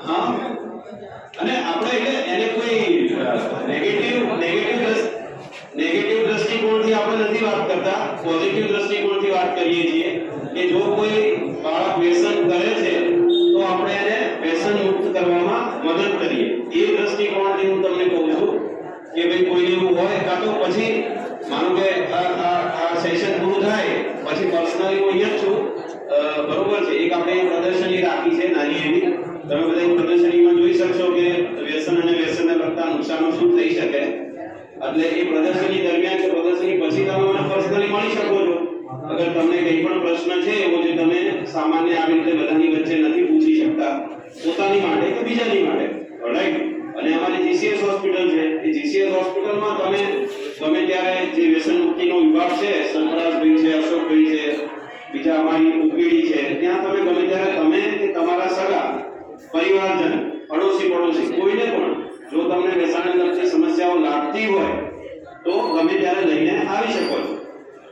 હા, અને આપણે એટલે એને કોઈ નેગેટિવ દ્રષ્ટિકોણથી આપણે નથી વાત કરતા, પોઝિટિવ દ્રષ્ટિકોણથી વાત કરીએ છીએ કે જો કોઈ બાળક વ્યસન કરે છે તો આપણે એને વ્યસન મુક્ત કરવામાં મદદ કરીએ. એ દ્રષ્ટિકોણથી હું તમને કહું છું કે ભાઈ કોઈને એવું હોય કાં તો પછી માનો કે આ સેશન પૂરું થાય પછી પર્સનલી હું અહીંયા જ છું, બરોબર છે. એક આપણે પ્રદર્શની રાખી છે નાની એવી, તમે બધા પ્રદર્શનીમાં જોઈ શકશો કે વ્યસન અને વ્યસનને લગતા નુકસાનો શું થઈ શકે. એટલે એ પ્રદર્શની દરમિયાન કે પ્રદર્શની પછી તમે મને પર્સનલી મળી શકો છો. અગર તમને કંઈ પણ પ્રશ્ન છે એવો જે તમે સામાન્ય આવી રીતે બધાની વચ્ચે નથી પૂછી શકતા, પોતાની માટે કે બીજાની માટે, રાઈટ. અને અમારી જીસીએસ હોસ્પિટલ છે, એ જીસીએસ હોસ્પિટલમાં તમે ગમે ત્યારે જે વ્યસન મુક્તિનો વિભાગ છે, સંતરાજભાઈ છે, અશોકભાઈ છે, બીજા અમારી ઉપીડી છે, ત્યાં તમે ગમે ત્યારે તમે કે તમારા સગા પરિવારજન, પડોશી કોઈને પણ જો તમને વ્યસનને લગતી સમસ્યાઓ લાગતી હોય તો ગમે ત્યારે લઈને આવી શકો છો.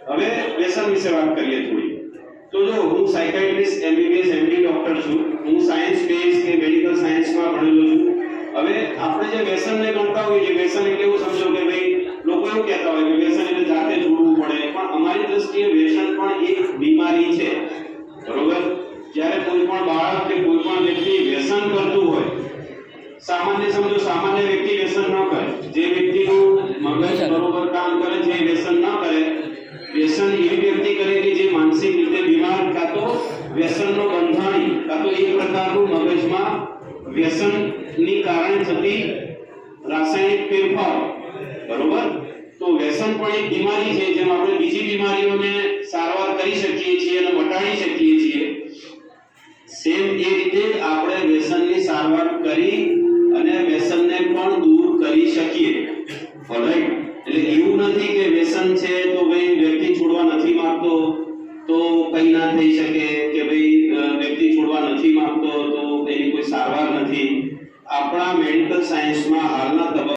હવે વ્યસન વિશે વાત કરીએ થોડી. તો જો હું સાયકાઇટ્રિસ્ટ, એમબીબીએસ, એમડી ડોક્ટર છું. હું સાયન્સ બેઝ કે મેડિકલ સાયન્સમાં ભણેલો છું. હવે આપણે જે વ્યસનને ગણતા હોઈએ, વ્યસન એટલે એવું સમજો કે ભાઈ લોકો એવું કહેતા હોય કે વ્યસન એટલે જાતે છોડવું પડે, પણ અમારી દ્રષ્ટિએ વ્યસન પણ એક બીમારી છે, બરોબર. જ્યારે કોઈ પણ બાળક કે કોઈ પણ વ્યક્તિ વ્યસન કરતું હોય, સામાન્ય સમજો સામાન્ય વ્યક્તિ વ્યસન ન કરે, જે વ્યક્તિનું મગજ બરોબર કામ કરે છે એ વ્યસન ન કરે. વ્યસન એવી વ્યક્તિ કરે કે જે માનસિક રીતે બીમાર, કાં તો વ્યસનનો બંધાણી, કાં તો એક પ્રકારનું મગજમાં વ્યસનની કારણે થતી રાસાયણિક ફેરફાર, બરોબર. તો વ્યસન પણ એક બીમારી છે. જેમ આપણે બીજી બીમારીઓને સારવાર કરી શકીએ છીએ અને મટાડી શકીએ છીએ, સેમ એ રીતે આપણે વ્યસનની સારવાર કરી અને વ્યસનને પણ દૂર કરી શકીએ, રાઈટ. એટલે એવું નથી કે વ્યસન છે તો ભાઈ વ્યક્તિ છોડવા નથી માંગતો તો કંઈ ના થઈ શકે, કે ભાઈ વ્યક્તિ છોડવા નથી માંગતો તો એની કોઈ સારવાર નથી. આપણા મેડિકલ સાયન્સમાં હાલના